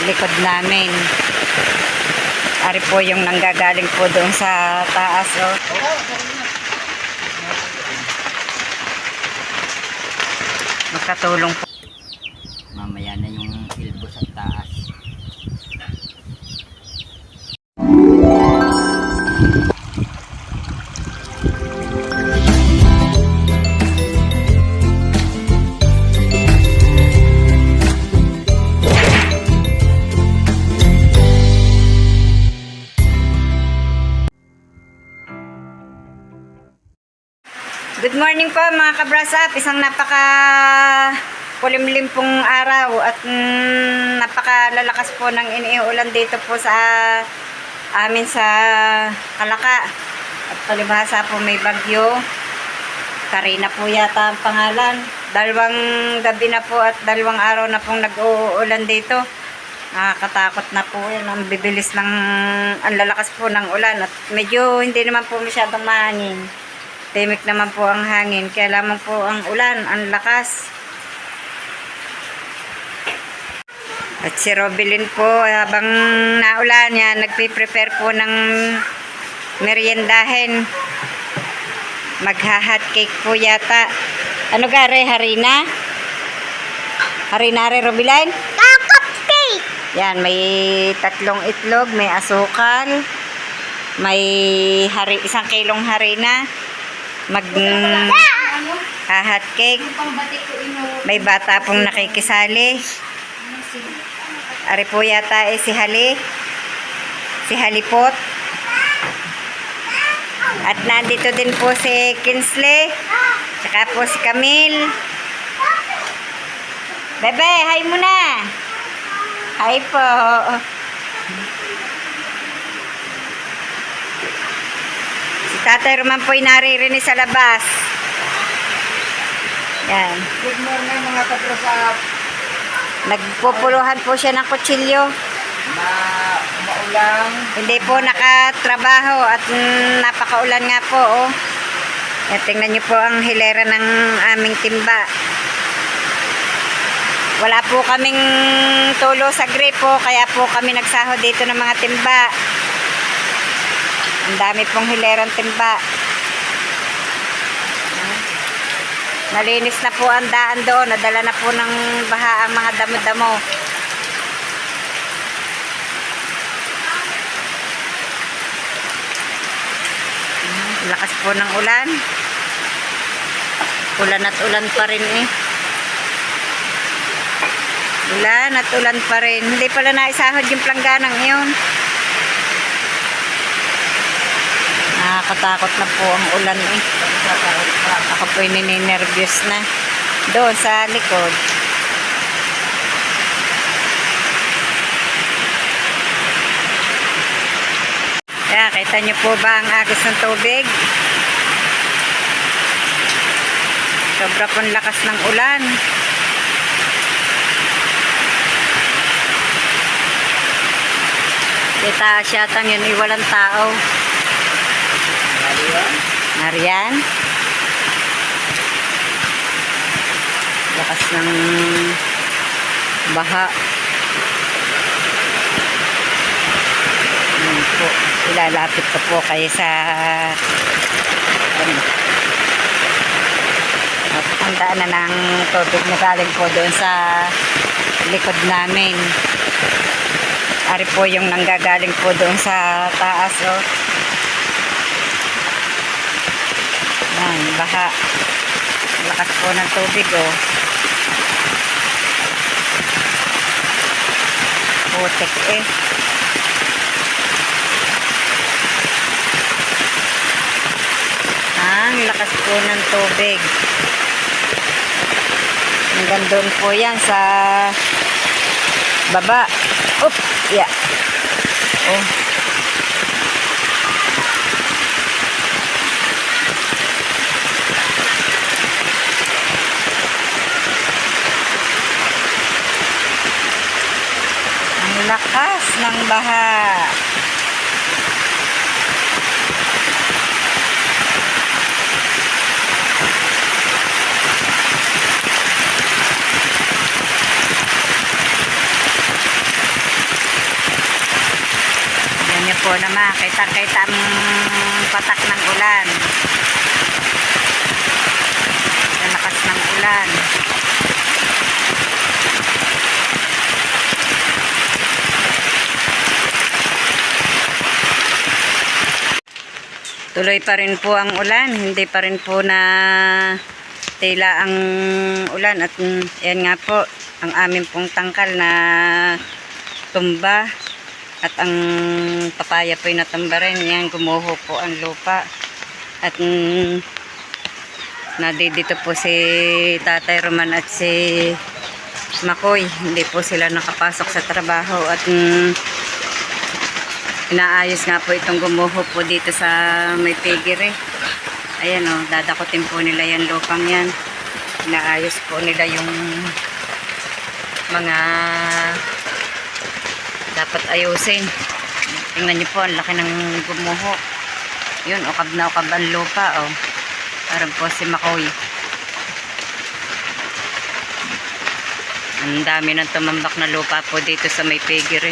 likod namin. Ari po yung nanggagaling po doon sa taas. Oh. Magkatulong po. Mamaya na yung ilbo sa taas. Good morning po mga kabrasap. Isang napaka kulimlim pong araw at napakalalakas po ng iniulan dito po sa amin sa Kalaka. At palibhasa po may bagyo. Karina po yata ang pangalan. Dalawang gabi na po at dalawang araw na pong nag-uulan dito. Nakakatakot na po yan. Ang bibilis ng ang lalakas po ng ulan at medyo hindi naman po masyadong mahangin. Timik naman po ang hangin, kaya lamang po ang ulan, ang lakas. At si Robilin po, habang naulan niya, nagpiprepare po ng meriendahin. Magha-hot cake po yata. Ano gare, harina? Harina re, Robilin? Cupcake! Yan, may 3 itlog, may asukal, may 1 kilong harina. Hot cake. May bata pong nakikisali. Ari po yata si Halipot. At nandito din po si Kinsley. Tsaka po si Camille. Bebe, hi muna. Hi po. Tatay Roman po'y naririnig sa labas. Yan. Good morning mga kabrasap. Nagpupuluhan po siya ng kutsilyo. Maulang. Hindi po nakatrabaho at napakaulan nga po. Oh. Yan, tingnan niyo po ang hilera ng aming timba. Wala po kaming tulo sa gripo, kaya po kami nagsaho dito ng mga timba. Ang dami pong hilerang timba. Nalinis na po ang daan doon. Nadala na po ng baha ang mga damo-damo. Lakas po ng ulan. Ulan at ulan pa rin eh. Ulan at ulan pa rin. Hindi pala naisahod yung plangganang yun. Nakakatakot na po ang ulan eh. Ako po'y nininervyos na. Doon sa likod. Kaya, kita nyo po ba ang agos ng tubig? Sobra pong lakas ng ulan. Kita siyatang yun, iwalang tao. Nariyan. Lakas ng baha. Ayan po. Ilalapit ko po kayo sa ang daan na ng tubig na galing po doon sa likod namin. Ari po yung nanggagaling po doon sa taas. Oh. Ayan, baha. Lakas po ng tubig, oh. Putik, eh. Ang lakas po ng tubig. Hanggang doon po yan sa baba. Oop! Yeah. Oh. Lakas ng baha. po naman. Kita ang patak ng ulan. Ang lakas ng ulan. Tuloy pa rin po ang ulan. Hindi pa rin po na tila ang ulan. At yan nga po, ang aming pong tangkal na tumba. At ang papaya po'y natumba rin. Yan, gumuho po ang lupa. At nadidito po si Tatay Roman at si Makoy. Hindi po sila nakapasok sa trabaho. At inaayos nga po itong gumuho po dito sa may pigiri. Ayan o, dadakutin po nila yan lupang yan. Inaayos po nila yung mga dapat ayusin. Tingnan niyo po, ang laki ng gumuho. Yun, ukab na ukab ang lupa o. Parang po si Makoy. Ang dami ng tumambak na lupa po dito sa may pigiri.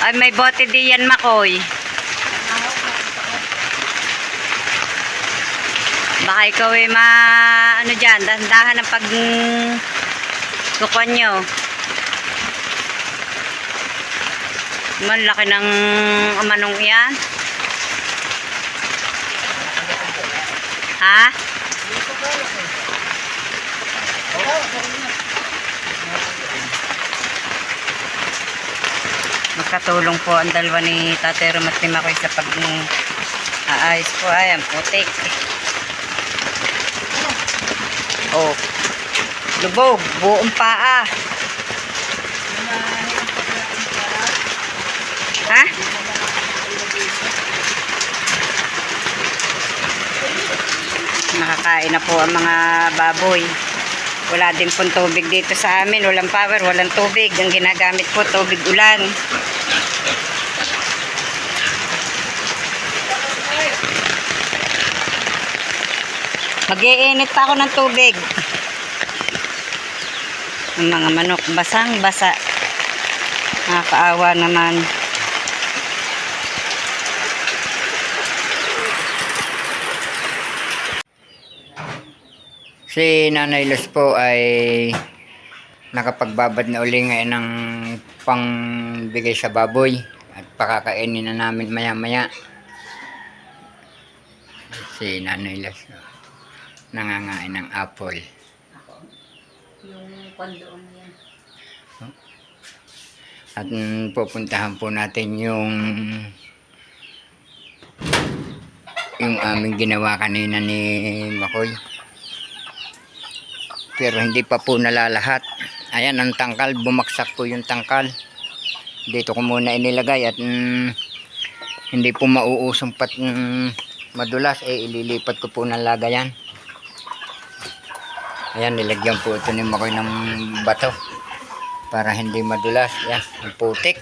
Ay, may bote di yan, Makoy. Baka ikaw ay ano dyan, dahan-dahan ang pagkukuhan nyo. Man, laki ng manong yan. Ha? Magkatulong po ang dalawa ni Tatay Rom at ni Makoy sa pag-aayos po. Ay, ang putik. Oh. Lubog. Buong paa. Ha? Nakakain na po ang mga baboy. Wala din pong tubig dito sa amin. Walang power, walang tubig. Ang ginagamit po, tubig ulan. Mag-iinit pa ako ng tubig. Ang mga manok, basang-basa. Nakakaawa naman. Si Nanay Luz po ay nakapagbabad na uli ngayon ng pangbigay sa baboy at pakakainin na namin maya-maya. Si Nanay Luz nangangain ng apple. Yung kondoon yan. At pupuntahan po natin yung aming ginawa kanina ni Makoy. Pero hindi pa po nalalahat. Ayan ang tangkal, bumaksak po yung tangkal. Dito ko muna inilagay at hindi po mauusong pat madulas, ililipat ko po ng lagayan. Ayan, nilagyan po ito ni Makoy ng bato para hindi madulas. Ayan, ang putik.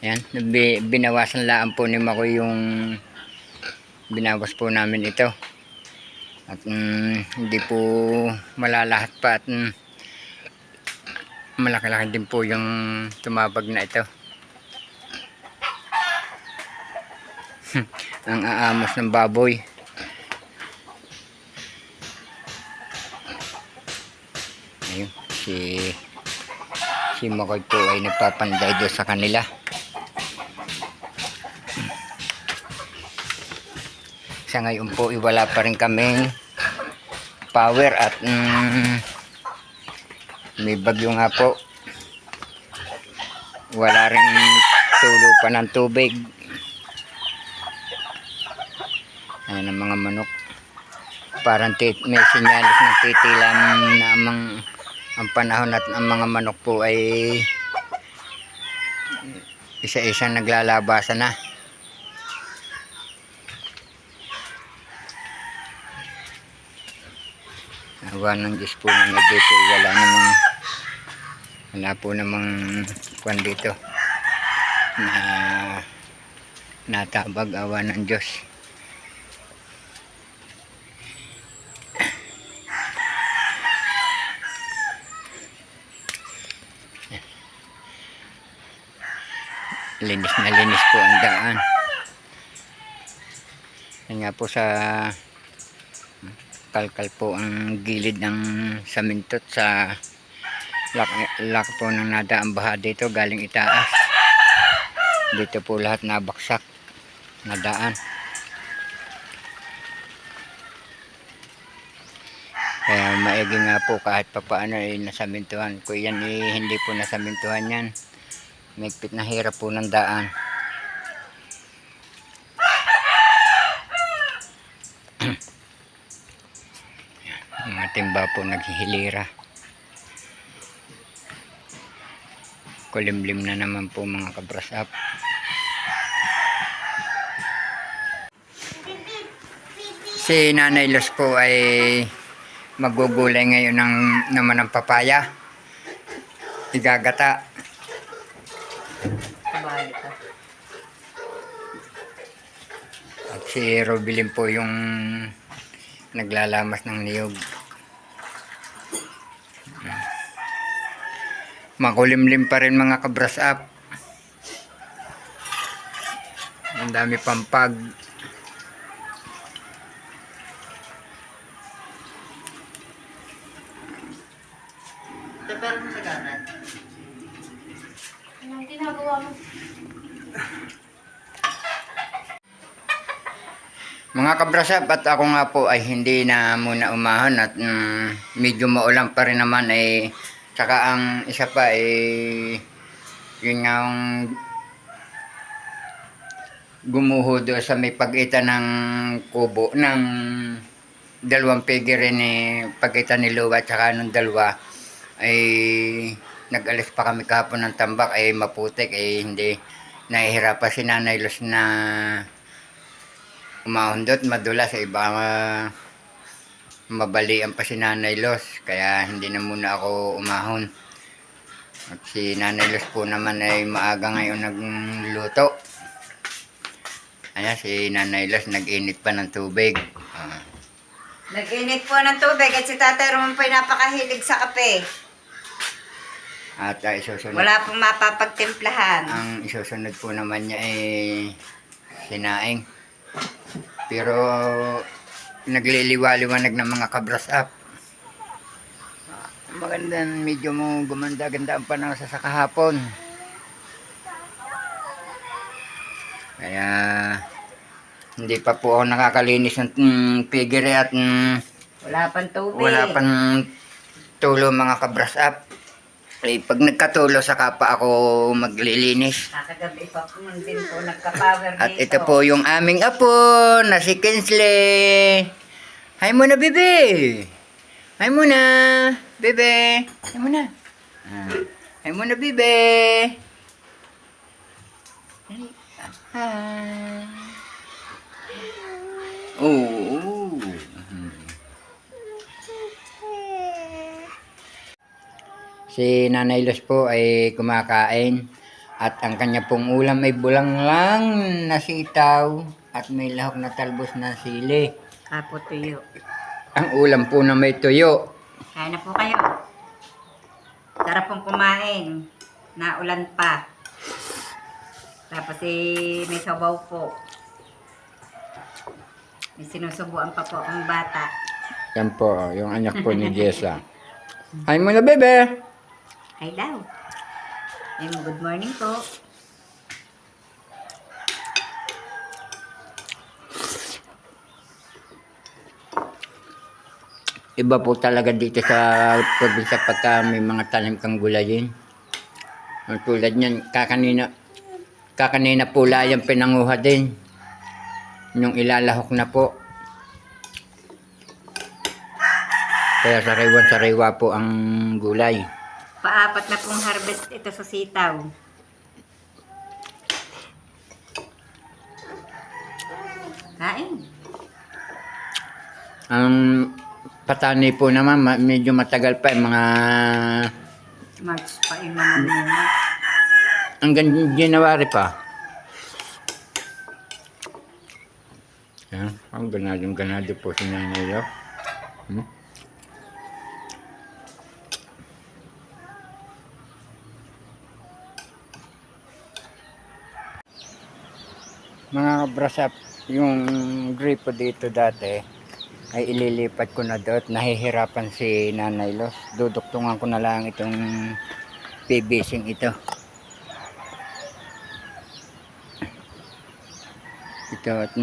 Ayan, binawasan laan po ni Makoy yung binawas po namin ito. At hindi po malalahat pa at malaki-laki din po yung tumabag na ito. Ang aamos ng baboy. Ayun, si Makoy po ay nagpapanday doon sa kanila. Sa ngayon po wala pa rin kaming power at may bagyo nga po. Wala rin tulo pa ng tubig. Ayan ang mga manok. Parang may sinyalis ng titilam na ang panahon at ang mga manok po ay isa-isa naglalabasan na. Awa ng Diyos po na dito, wala po namang kwan dito na natabag. Awa ng Diyos. linis na linis po ang daan. Yan nga po sa kalkal po ang gilid ng samintot sa lak po ng nadaang baha dito galing itaas. Dito po lahat nabaksak na daan. Kaya maigi nga po kahit papaano ay nasamintuhan. Kung yan hindi po nasamintuhan yan, mahigpit na hirap po ng daan. Ang ating ba po naghihilira. Kulimlim na naman po mga kabrasap. Si Nanay Los po ay magugulay ngayon naman ng papaya. Igagata. At si Robilin po yung naglalamas ng niyog. Makulimlim pa rin mga kabras up. Ang dami pampag. Pero mo sa kanan. Anong ginagawa mo? Mga kabrasap, at ako nga po ay hindi na muna umahon at medyo maulan pa rin naman ay saka ang isa pa ay yun nga ang gumuho doon sa may pagitan ng kubo ng dalawang figure ni pagitan ni Luwa at saka nung dalawa ay nag-alis pa kami kahapon ng tambak ay maputik ay hindi nahihirapan si Nanay Los na umahondot madulas sa iba mabalian pa si Nanay Los kaya hindi na muna ako umahon. At si Nanay Los po naman ay maaga ngayon nagluto. Ayan si Nanay Los nag-init pa ng tubig. Nag-init po ng tubig at si Tatay Ramon po ay napakahilig sa kape. At isusunod, Wala pong mapapagtimplahan. ang isusunod po naman niya ay sinaing. Pero nagliliwa-liwanag ng mga kabras up. Maganda, medyo mo gumanda-ganda ang panahon sa kahapon. Kaya hindi pa po ako nakakalinis ng pigire at Wala pang tubig. wala pang tulo mga kabras up. Eh, pag nagkatulo saka pa ako maglilinis. Kakagabi pa po din po nagka-power At dito. ito po yung aming apo na si Kinsley. Hi muna, bebe. Hi muna, bebe. Hi muna. Hi muna, bebe. Hi. Oh. Si Nanay Los po ay kumakain at ang kanya pong ulam ay bulang lang na sitaw at may lahok na talbos na sili. Kapo tuyo. Ang ulam po na may tuyo. Kaya na po kayo. Sarap pong kumain. Naulan pa. Tapos may sabaw po. May sinusubuan pa po ang bata. Yan po, yung anak po ni Jessa. Hi muna, bebe. Hi daw. Good morning po. Iba po talaga dito sa probinsya pagka may mga tanim kang gulayin. Ang tulad niyan, kakanina po layang pinanguha din. Yung ilalahok na po. Kaya sariwan-sariwa po ang gulay. Paapat na pong harvest ito sa sitaw. Kain. Ang patani po naman, medyo matagal pa, mga March pa yung naman. hanggang January pa. Yan, ang ganado po si Nanay Lo. Mga kabrasap, yung gripo dito dati ay ililipat ko na doon. Nahihirapan si Nanay Los. Duduktungan ko na lang itong PVC-ing ito. Ito at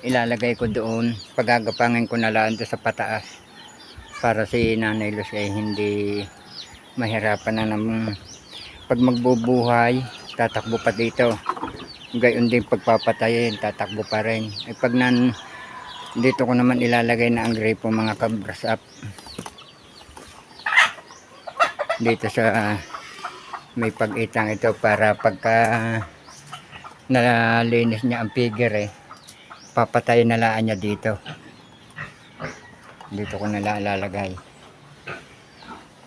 ilalagay ko doon. Pagagapangin ko na lang doon sa pataas. Para si Nanay Los ay hindi mahirapan na ng pag magbubuhay. Tatakbo pa dito. Gayon din pagpapatayin, tatakbo pa rin. Ay pag dito ko naman ilalagay na ang gripo mga kabrasap. Dito sa may pag-itang ito para pagka nalinis niya ang figure papatayin na laan niya dito. Dito ko na ilalagay.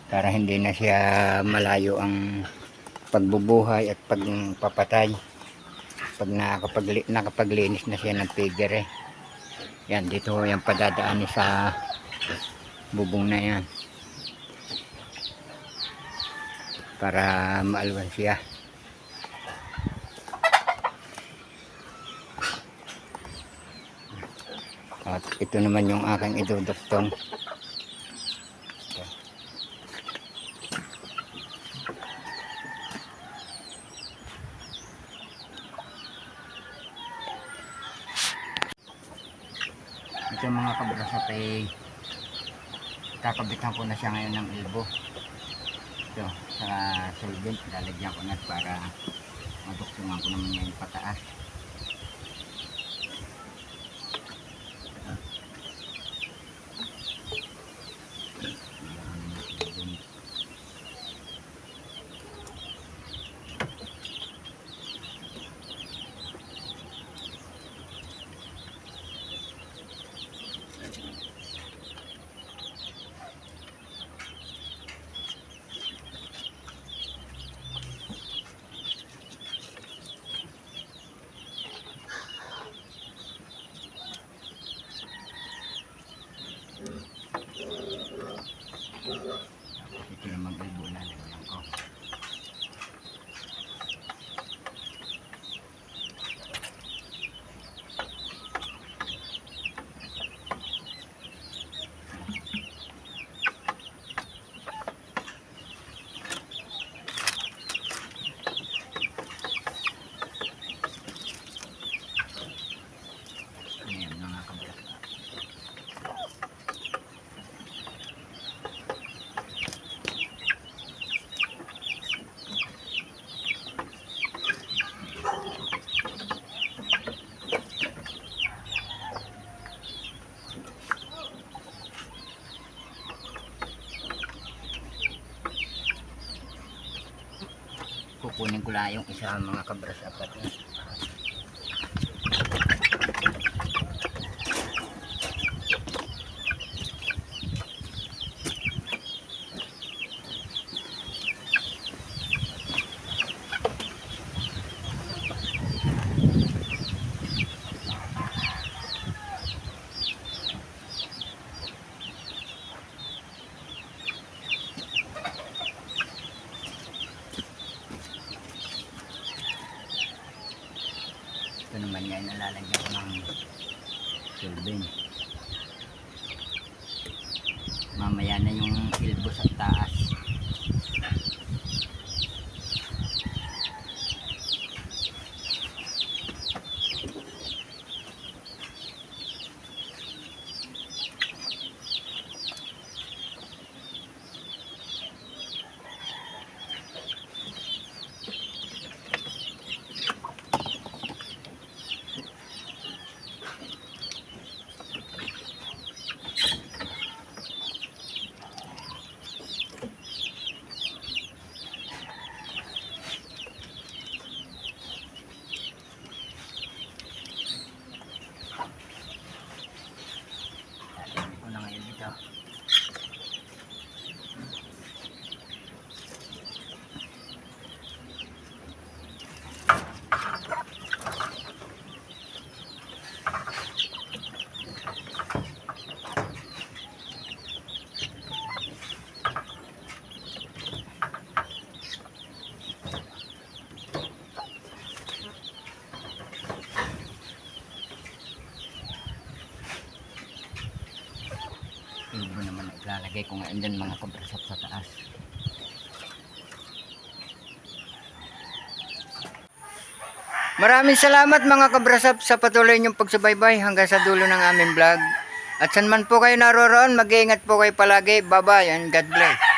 Para hindi na siya malayo ang pagbubuhay at pagpapatay. Pag nakapaglinis na siya ng figure yan, dito yung padadaan sa bubong na yan para maalwan siya. At ito naman yung aking iduduktong. Ito mga kabrasap ay kakabitan ko na siya ngayon ng elbow. Ito sa solvent lalagyan ko na para maduktungan ko naman ngayon pataas. Ito na mag-elbow na lagyan ko. Ayan mga kabrasap. Kukunin ko lang yung isa mga kabrasap at ito naman ngayon nalalagyan ko ng solvent. Mamaya na yung elbow sa taas. libro naman na ilalagay ko ngayon din mga kabrasap sa taas. Maraming salamat mga kabrasap sa patuloy niyong pagsubaybay hanggang sa dulo ng aming vlog. At saan man po kayo naroroon, mag-iingat po kayo palagi. Bye-bye and God bless.